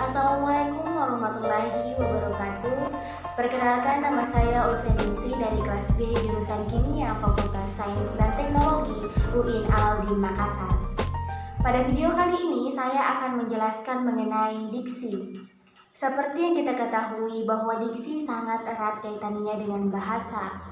Assalamualaikum warahmatullahi wabarakatuh. Perkenalkan, nama saya Ulfianisi dari kelas B jurusan Kimia Fakultas Sains dan Teknologi UIN Alauddin Makassar. Pada video kali ini saya akan menjelaskan mengenai diksi. Seperti yang kita ketahui bahwa diksi sangat erat kaitannya dengan bahasa.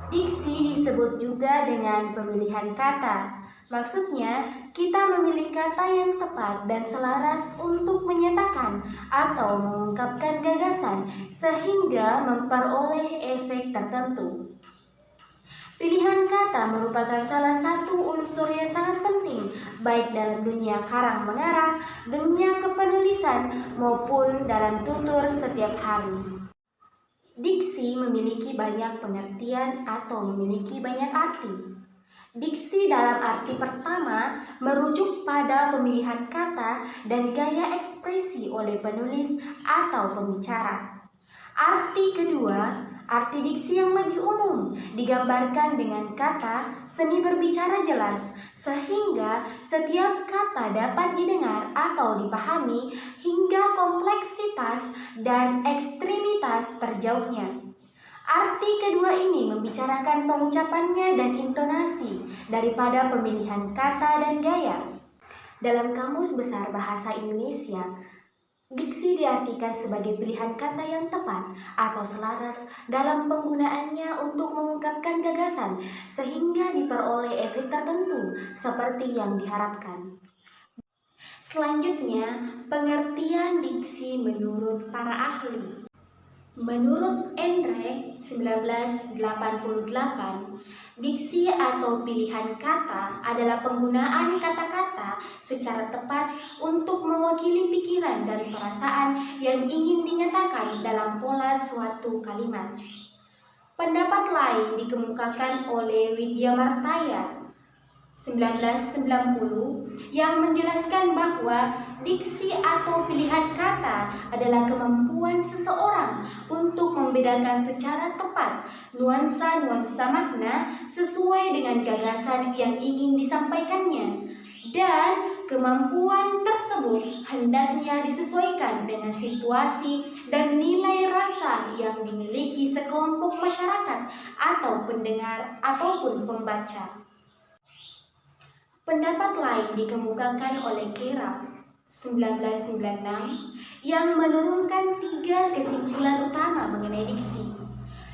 Diksi disebut juga dengan pemilihan kata. Maksudnya, kita memilih kata yang tepat dan selaras untuk menyatakan atau mengungkapkan gagasan sehingga memperoleh efek tertentu. Pilihan kata merupakan salah satu unsur yang sangat penting baik dalam dunia karang mengarang, dunia kepenulisan maupun dalam tutur setiap hari. Diksi memiliki banyak pengertian atau memiliki banyak arti. Diksi dalam arti pertama merujuk pada pemilihan kata dan gaya ekspresi oleh penulis atau pembicara. Arti kedua, arti diksi yang lebih umum, digambarkan dengan kata seni berbicara jelas, sehingga setiap kata dapat didengar atau dipahami hingga kompleksitas dan ekstremitas terjauhnya. Arti kedua ini membicarakan pengucapannya dan intonasi daripada pemilihan kata dan gaya. Dalam Kamus Besar Bahasa Indonesia, diksi diartikan sebagai pilihan kata yang tepat atau selaras dalam penggunaannya untuk mengungkapkan gagasan sehingga diperoleh efek tertentu seperti yang diharapkan. Selanjutnya, pengertian diksi menurut para ahli. Menurut Endre 1988, diksi atau pilihan kata adalah penggunaan kata-kata secara tepat untuk mewakili pikiran dan perasaan yang ingin dinyatakan dalam pola suatu kalimat. Pendapat lain dikemukakan oleh Widya Martaya 1990 yang menjelaskan bahwa diksi atau pilihan kata adalah kemampuan seseorang untuk membedakan secara tepat nuansa-nuansa makna sesuai dengan gagasan yang ingin disampaikannya, dan kemampuan tersebut hendaknya disesuaikan dengan situasi dan nilai rasa yang dimiliki sekelompok masyarakat atau pendengar ataupun pembaca. Pendapat lain dikemukakan oleh Kerap 1996 yang menurunkan 3 kesimpulan utama mengenai diksi.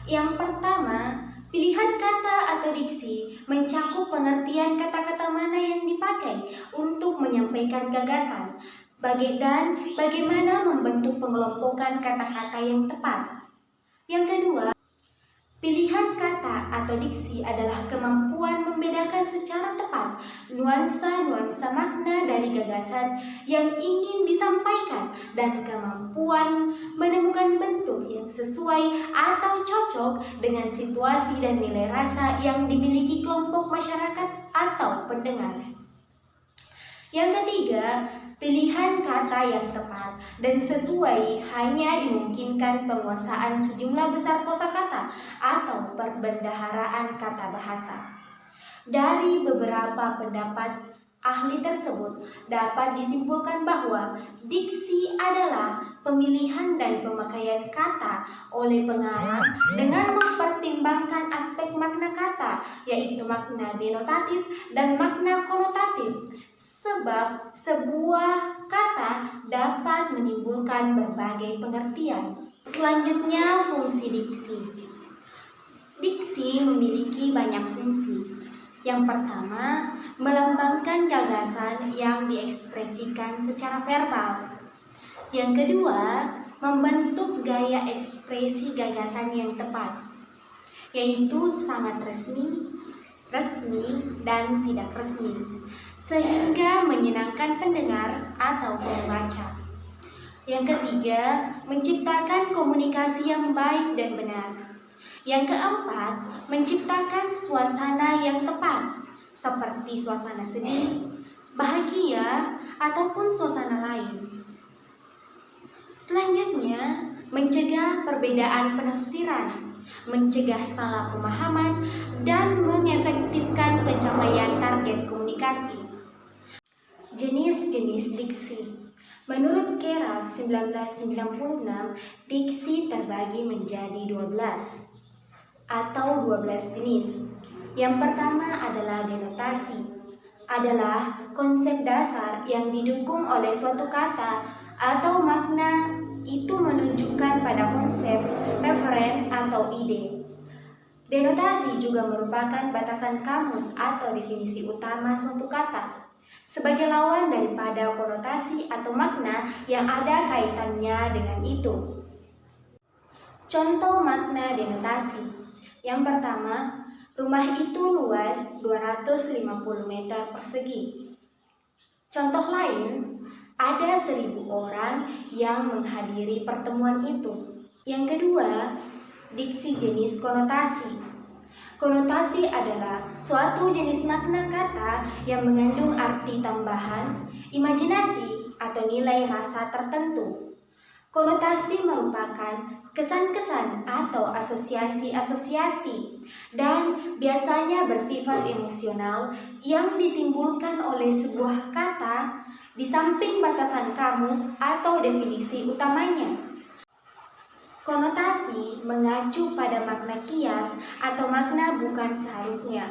Yang pertama, pilihan kata atau diksi mencakup pengertian kata-kata mana yang dipakai untuk menyampaikan gagasan, dan bagaimana membentuk pengelompokan kata-kata yang tepat. Yang kedua, pilihan kata atau diksi adalah kemampuan membedakan secara tepat nuansa-nuansa makna dari gagasan yang ingin disampaikan dan kemampuan menemukan bentuk yang sesuai atau cocok dengan situasi dan nilai rasa yang dimiliki kelompok masyarakat atau pendengar. Yang ketiga, pilihan kata yang tepat dan sesuai hanya dimungkinkan penguasaan sejumlah besar kosakata atau perbendaharaan kata bahasa. Dari beberapa pendapat ahli tersebut dapat disimpulkan bahwa diksi adalah pemilihan dan pemakaian kata oleh pengarang dengan mempertimbangkan aspek makna kata, yaitu makna denotatif dan makna konotatif, sebab sebuah kata dapat menimbulkan berbagai pengertian. Selanjutnya, fungsi diksi. Diksi memiliki banyak fungsi. Yang pertama, melambangkan gagasan yang diekspresikan secara verbal. Yang kedua, membentuk gaya ekspresi gagasan yang tepat, yaitu sangat resmi, dan tidak resmi, sehingga menyenangkan pendengar atau pembaca. Yang ketiga, menciptakan komunikasi yang baik dan benar. Yang keempat, menciptakan suasana yang tepat, seperti suasana sedih, bahagia, ataupun suasana lain. Selanjutnya, mencegah perbedaan penafsiran, mencegah salah pemahaman, dan mengefektifkan pencapaian target komunikasi. Jenis-jenis diksi. Menurut Keraf 1996, diksi terbagi menjadi 12 atau 12 jenis. Yang pertama adalah denotasi. Adalah konsep dasar yang didukung oleh suatu kata atau makna itu menunjukkan pada konsep, referen, atau ide. Denotasi juga merupakan batasan kamus atau definisi utama suatu kata, sebagai lawan daripada konotasi atau makna yang ada kaitannya dengan itu. Contoh makna denotasi. Yang pertama, rumah itu luas 250 meter persegi. Contoh lain, ada 1.000 orang yang menghadiri pertemuan itu. Yang kedua, diksi jenis konotasi. Konotasi adalah suatu jenis makna kata yang mengandung arti tambahan, imajinasi, atau nilai rasa tertentu. Konotasi merupakan kesan-kesan atau asosiasi-asosiasi dan biasanya bersifat emosional yang ditimbulkan oleh sebuah kata di samping batasan kamus atau definisi utamanya. Konotasi mengacu pada makna kias atau makna bukan seharusnya.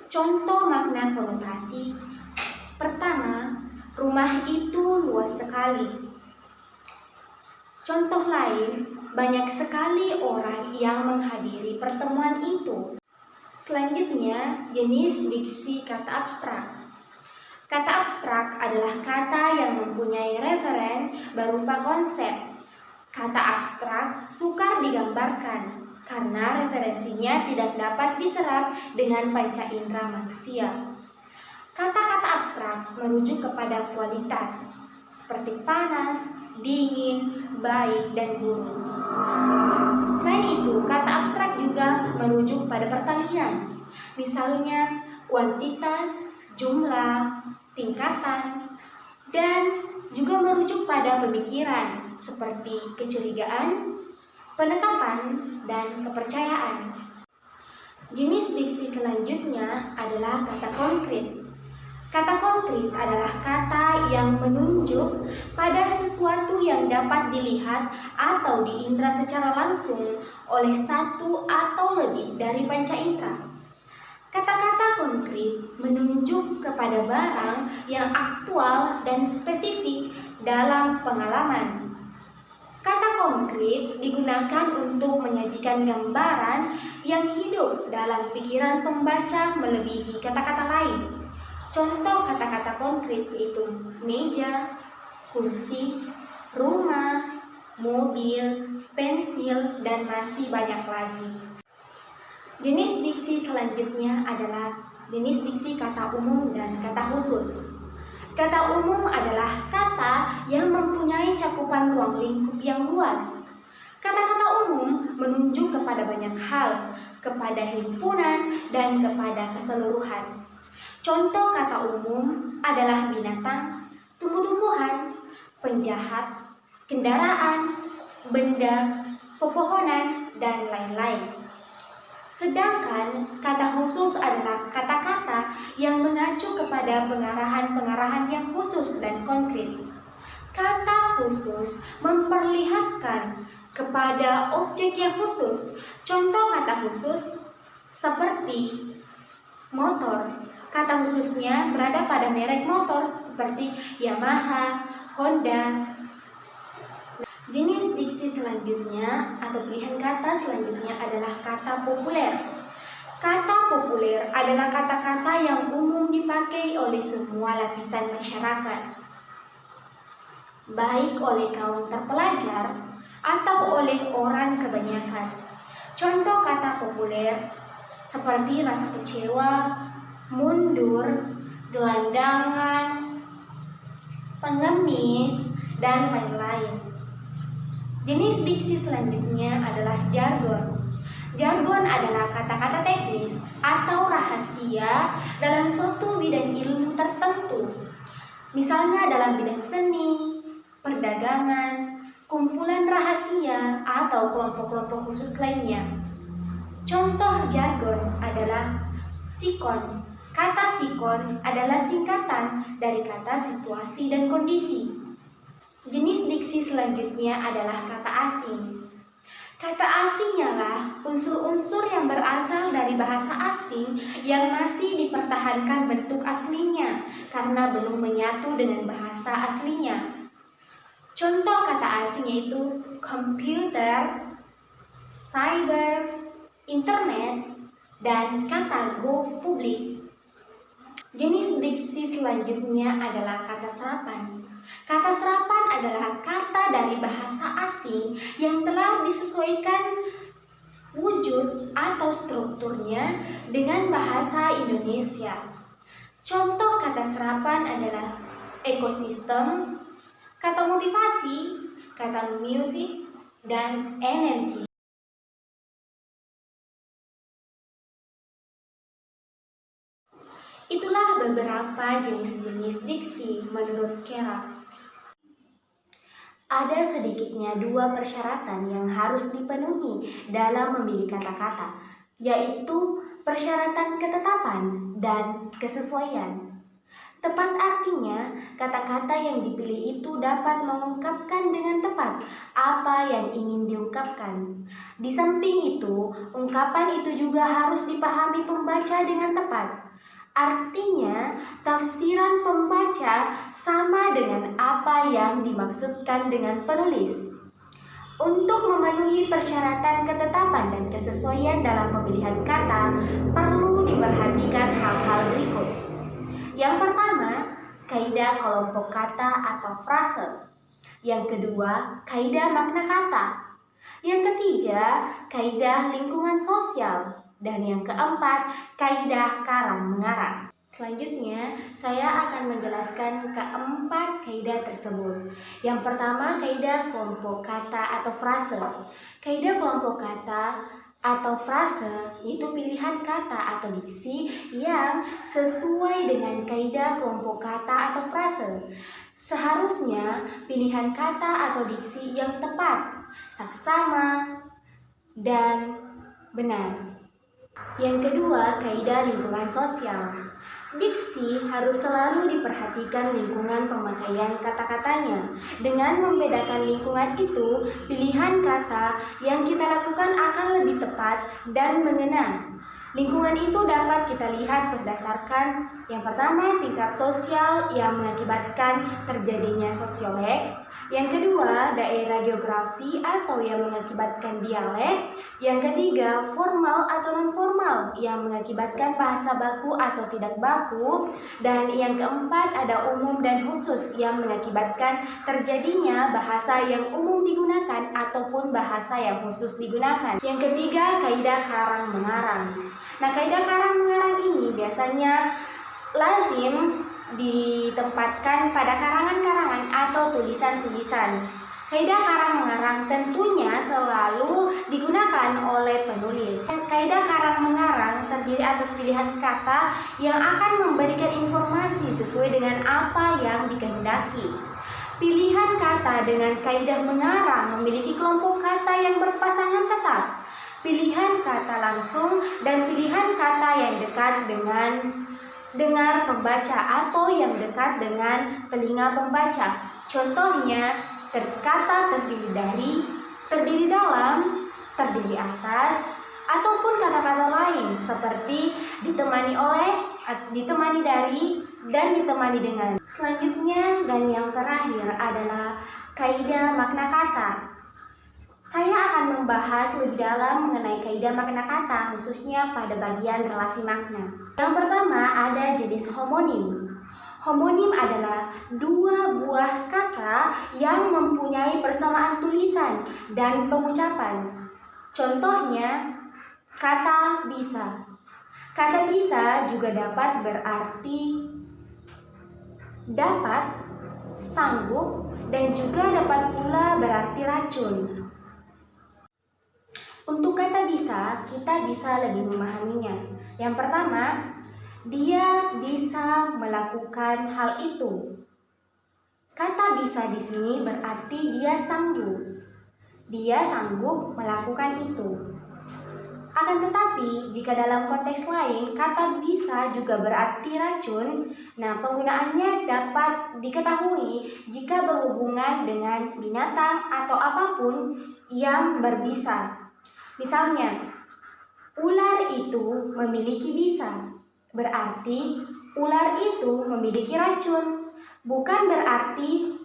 Contoh makna konotasi. Pertama, rumah itu luas sekali. Contoh lain, banyak sekali orang yang menghadiri pertemuan itu. Selanjutnya, jenis diksi kata abstrak. Kata abstrak adalah kata yang mempunyai referen berupa konsep. Kata abstrak sukar digambarkan karena referensinya tidak dapat diserap dengan panca indera manusia. Kata-kata abstrak merujuk kepada kualitas, seperti panas, dingin, baik, dan buruk. Selain itu, kata abstrak juga merujuk pada pertalian, misalnya kuantitas, jumlah, tingkatan, dan juga merujuk pada pemikiran seperti kecurigaan, penetapan, dan kepercayaan. Jenis diksi selanjutnya adalah kata konkret. Kata konkret adalah kata yang menunjuk pada sesuatu yang dapat dilihat atau diindra secara langsung oleh satu atau lebih dari panca indera. Kata-kata konkret menunjuk kepada barang yang aktual dan spesifik dalam pengalaman. Kata konkret digunakan untuk menyajikan gambaran yang hidup dalam pikiran pembaca melebihi kata-kata lain. Contoh kata-kata konkret yaitu meja, kursi, rumah, mobil, pensil, dan masih banyak lagi. Jenis diksi selanjutnya adalah jenis diksi kata umum dan kata khusus. Kata umum adalah kata yang mempunyai cakupan ruang lingkup yang luas. Kata-kata umum menunjuk kepada banyak hal, kepada himpunan, dan kepada keseluruhan. Contoh kata umum adalah binatang, tumbuh-tumbuhan, penjahat, kendaraan, benda, pepohonan, dan lain-lain. Sedangkan kata khusus adalah kata-kata yang mengacu kepada pengarahan-pengarahan yang khusus dan konkret. Kata khusus memperlihatkan kepada objek yang khusus. Contoh kata khusus seperti motor. Kata khususnya berada pada merek motor seperti Yamaha, Honda. Jenis diksi selanjutnya atau pilihan kata selanjutnya adalah kata populer. Kata populer adalah kata-kata yang umum dipakai oleh semua lapisan masyarakat, baik oleh kaum terpelajar atau oleh orang kebanyakan. Contoh kata populer seperti rasa kecewa, mundur, gelandangan, pengemis, dan lain-lain. Jenis diksi selanjutnya adalah jargon. Jargon adalah kata-kata teknis atau rahasia dalam suatu bidang ilmu tertentu. Misalnya dalam bidang seni, perdagangan, kumpulan rahasia, atau kelompok-kelompok khusus lainnya. Contoh jargon adalah sikon. Kata sikon adalah singkatan dari kata situasi dan kondisi. Jenis diksi selanjutnya adalah kata asing. Kata asing ialah unsur-unsur yang berasal dari bahasa asing yang masih dipertahankan bentuk aslinya karena belum menyatu dengan bahasa aslinya. Contoh kata asing yaitu komputer, cyber, internet, dan kata go publik. Jenis diksi selanjutnya adalah kata serapan. Kata serapan adalah kata dari bahasa asing yang telah disesuaikan wujud atau strukturnya dengan bahasa Indonesia. Contoh kata serapan adalah ekosistem, kata motivasi, kata musik, dan energi. Itulah beberapa jenis-jenis diksi menurut Kerap. Ada sedikitnya 2 persyaratan yang harus dipenuhi dalam memilih kata-kata, yaitu persyaratan ketetapan dan kesesuaian. Tepat artinya, kata-kata yang dipilih itu dapat mengungkapkan dengan tepat apa yang ingin diungkapkan. Di samping itu, ungkapan itu juga harus dipahami pembaca dengan tepat. Artinya, tafsiran pembaca sama dengan apa yang dimaksudkan dengan penulis. Untuk memenuhi persyaratan ketetapan dan kesesuaian dalam pemilihan kata, perlu diperhatikan hal-hal berikut. Yang pertama, kaidah kelompok kata atau frase. Yang kedua, kaidah makna kata. Yang ketiga, kaidah lingkungan sosial. Dan yang keempat, kaidah karang mengarang. Selanjutnya, saya akan menjelaskan keempat kaidah tersebut. Yang pertama, kaidah kelompok kata atau frase. Kaidah kelompok kata atau frase itu pilihan kata atau diksi yang sesuai dengan kaidah kelompok kata atau frase. Seharusnya pilihan kata atau diksi yang tepat, saksama, dan benar. Yang kedua, kaidah lingkungan sosial. Diksi harus selalu diperhatikan lingkungan pemakaian kata-katanya. Dengan membedakan lingkungan itu, pilihan kata yang kita lakukan akan lebih tepat dan mengena. Lingkungan itu dapat kita lihat berdasarkan yang pertama, tingkat sosial yang mengakibatkan terjadinya sosiolek. Yang kedua, daerah geografi atau yang mengakibatkan dialek. Yang ketiga, formal atau non-formal yang mengakibatkan bahasa baku atau tidak baku. Dan yang keempat, ada umum dan khusus yang mengakibatkan terjadinya bahasa yang umum digunakan ataupun bahasa yang khusus digunakan. Yang ketiga, kaidah karang mengarang. Nah, kaidah karang mengarang ini biasanya lazim ditempatkan pada karangan-karangan atau tulisan-tulisan. Kaidah karang mengarang tentunya selalu digunakan oleh penulis. Kaidah karang mengarang terdiri atas pilihan kata yang akan memberikan informasi sesuai dengan apa yang dikehendaki. Pilihan kata dengan kaidah mengarang memiliki kelompok kata yang berpasangan tetap. Pilihan kata langsung dan pilihan kata yang dekat dengan dengar pembaca atau yang dekat dengan telinga pembaca. Contohnya, kata terdiri dari, terdiri dalam, terdiri atas, ataupun kata-kata lain seperti ditemani oleh, ditemani dari, dan ditemani dengan. Selanjutnya dan yang terakhir adalah kaidah makna kata. Saya akan membahas lebih dalam mengenai kaidah makna kata, khususnya pada bagian relasi makna. Yang pertama ada jenis homonim. Homonim adalah 2 buah kata yang mempunyai persamaan tulisan dan pengucapan. Contohnya, kata bisa. Kata bisa juga dapat berarti dapat, sanggup, dan juga dapat pula berarti racun. Untuk kata bisa, kita bisa lebih memahaminya. Yang pertama, dia bisa melakukan hal itu. Kata bisa di sini berarti dia sanggup. Dia sanggup melakukan itu. Akan tetapi, jika dalam konteks lain kata bisa juga berarti racun, nah penggunaannya dapat diketahui jika berhubungan dengan binatang atau apapun yang berbisa. Misalnya, ular itu memiliki bisa, berarti ular itu memiliki racun, bukan berarti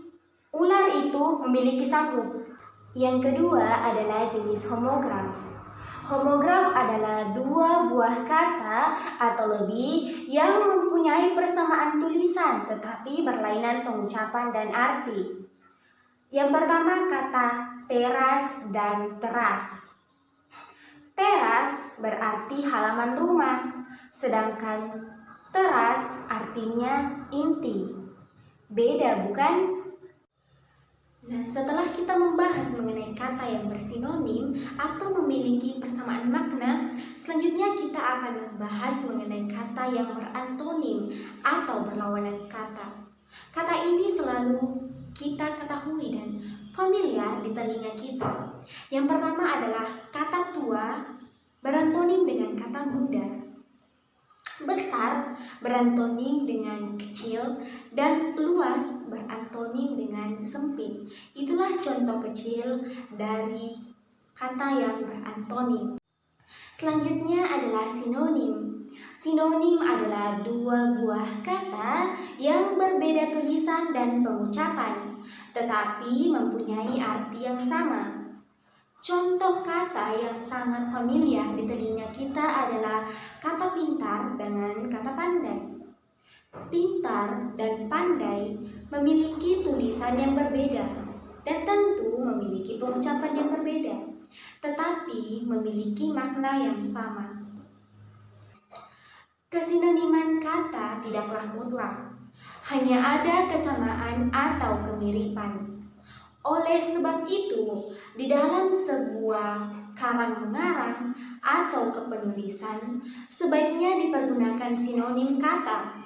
ular itu memiliki sabuk. Yang kedua adalah jenis homograf. Homograf adalah dua buah kata atau lebih yang mempunyai persamaan tulisan tetapi berlainan pengucapan dan arti. Yang pertama kata teras dan teras. Teras berarti halaman rumah, sedangkan teras artinya inti. Beda bukan? Nah, setelah kita membahas mengenai kata yang bersinonim atau memiliki persamaan makna, selanjutnya kita akan membahas mengenai kata yang berantonim atau berlawanan kata. Kata ini selalu kita ketahui dan familiar di telinga kita. Yang pertama adalah kata tua berantonim dengan kata muda. Besar berantonim dengan kecil dan luas berantonim dengan sempit. Itulah contoh kecil dari kata yang berantonim. Selanjutnya adalah sinonim. Sinonim adalah dua buah kata yang berbeda tulisan dan pengucapan, tetapi mempunyai arti yang sama. Contoh kata yang sangat familiar di telinga kita adalah kata pintar dengan kata pandai. Pintar dan pandai memiliki tulisan yang berbeda dan tentu memiliki pengucapan yang berbeda, tetapi memiliki makna yang sama. Kesinoniman kata tidaklah mutlak, hanya ada kesamaan atau kemiripan. Oleh sebab itu, di dalam sebuah karang mengarang atau kepenulisan, sebaiknya dipergunakan sinonim kata.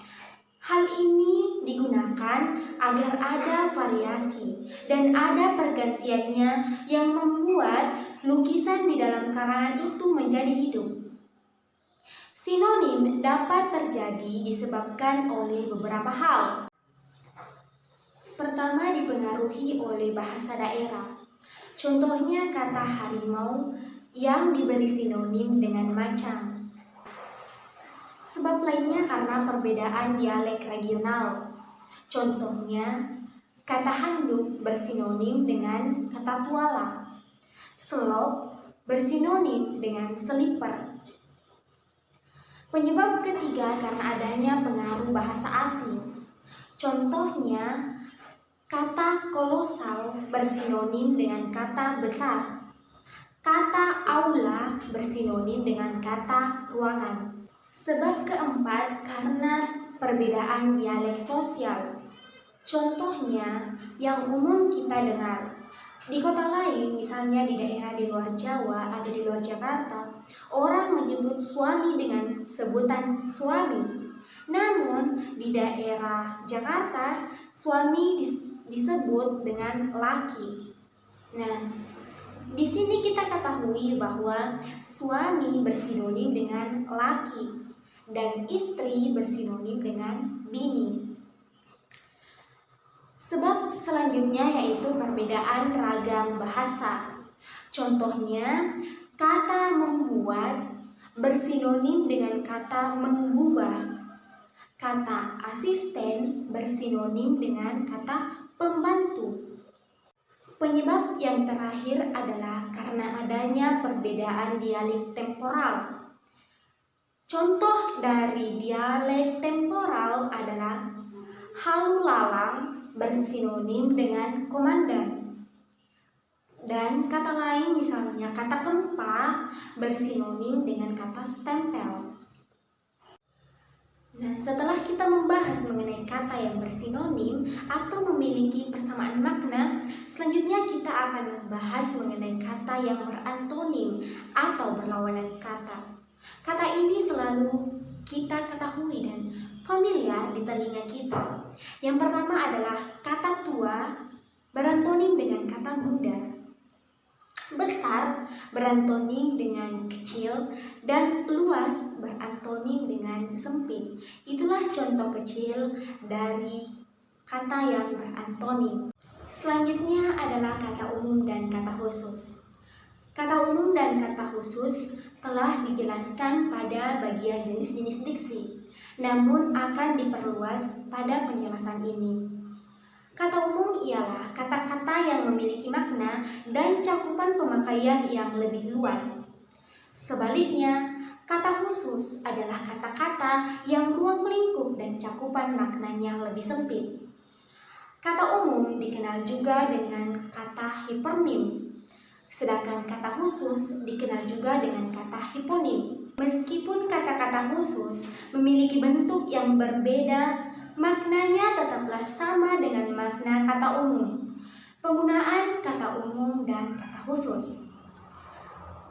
Hal ini digunakan agar ada variasi dan ada pergantiannya yang membuat lukisan di dalam karangan itu menjadi hidup. Sinonim dapat terjadi disebabkan oleh beberapa hal. Pertama, dipengaruhi oleh bahasa daerah. Contohnya kata harimau yang diberi sinonim dengan macan. Sebab lainnya karena perbedaan dialek regional. Contohnya, kata handuk bersinonim dengan kata tuala. Selop bersinonim dengan seliper. Penyebab ketiga karena adanya pengaruh bahasa asing. Contohnya, kata kolosal bersinonim dengan kata besar. Kata aula bersinonim dengan kata ruangan. Sebab keempat karena perbedaan dialek sosial. Contohnya yang umum kita dengar. Di kota lain, misalnya di daerah di luar Jawa atau di luar Jakarta, orang menyebut suami dengan sebutan suami. Namun di daerah Jakarta, suami disebut dengan laki. Nah, di sini kita ketahui bahwa suami bersinonim dengan laki dan istri bersinonim dengan bini. Sebab selanjutnya yaitu perbedaan ragam bahasa. Contohnya, kata membuat bersinonim dengan kata mengubah. Kata asisten bersinonim dengan kata pembantu. Penyebab yang terakhir adalah karena adanya perbedaan dialek temporal. Contoh dari dialek temporal adalah halu lalang bersinonim dengan komandan. Dan kata lain misalnya kata kempa bersinonim dengan kata stempel. Nah, setelah kita membahas mengenai kata yang bersinonim atau memiliki persamaan makna, selanjutnya kita akan membahas mengenai kata yang berantonim atau berlawanan kata. Kata ini selalu kita ketahui dan familiar di telinga kita. Yang pertama adalah kata tua berantonim dengan kata muda. Besar berantonim dengan kecil dan luas berantonim dengan sempit. Itulah contoh kecil dari kata yang berantonim. Selanjutnya adalah kata umum dan kata khusus. Kata umum dan kata khusus telah dijelaskan pada bagian jenis-jenis diksi, namun akan diperluas pada penjelasan ini. Kata umum ialah kata-kata yang memiliki makna dan cakupan pemakaian yang lebih luas. Sebaliknya, kata khusus adalah kata-kata yang ruang lingkup dan cakupan maknanya lebih sempit. Kata umum dikenal juga dengan kata hipernim, sedangkan kata khusus dikenal juga dengan kata hiponim. Meskipun kata-kata khusus memiliki bentuk yang berbeda, maknanya tetaplah sama dengan makna kata umum. Penggunaan kata umum dan kata khusus.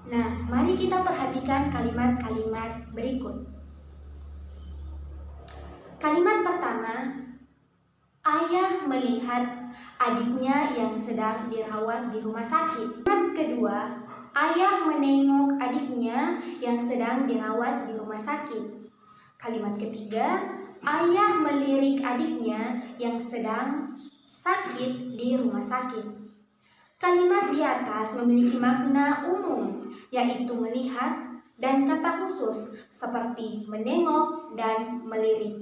Nah, mari kita perhatikan kalimat-kalimat berikut. Kalimat pertama, ayah melihat adiknya yang sedang dirawat di rumah sakit. Kalimat kedua, ayah menengok adiknya yang sedang dirawat di rumah sakit. Kalimat ketiga, ayah melirik adiknya yang sedang sakit di rumah sakit. Kalimat di atas memiliki makna umum, yaitu melihat, dan kata khusus seperti menengok dan melirik.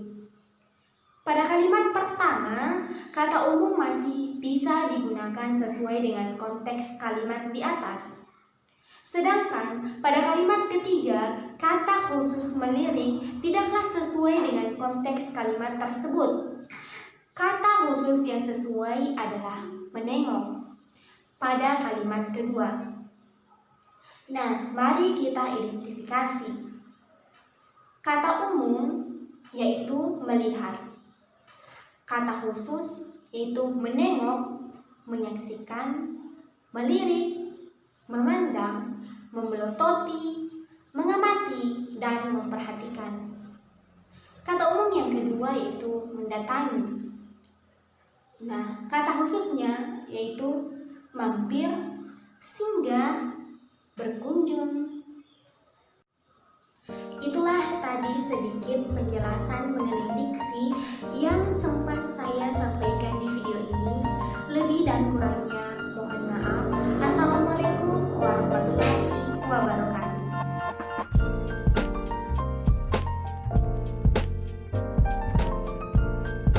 Pada kalimat pertama, kata umum masih bisa digunakan sesuai dengan konteks kalimat di atas. Sedangkan pada kalimat ketiga, kata khusus melirik tidaklah sesuai dengan konteks kalimat tersebut. Kata khusus yang sesuai adalah menengok pada kalimat kedua. Nah, mari kita identifikasi. Kata umum yaitu melihat. Kata khusus yaitu menengok, menyaksikan, melirik, memandang, memelototi, mengamati, dan memperhatikan. Kata umum yang kedua yaitu mendatangi. Nah, kata khususnya yaitu mampir, singgah, berkunjung. Itulah tadi sedikit penjelasan mengenai diksi yang sempat saya sampaikan di video ini.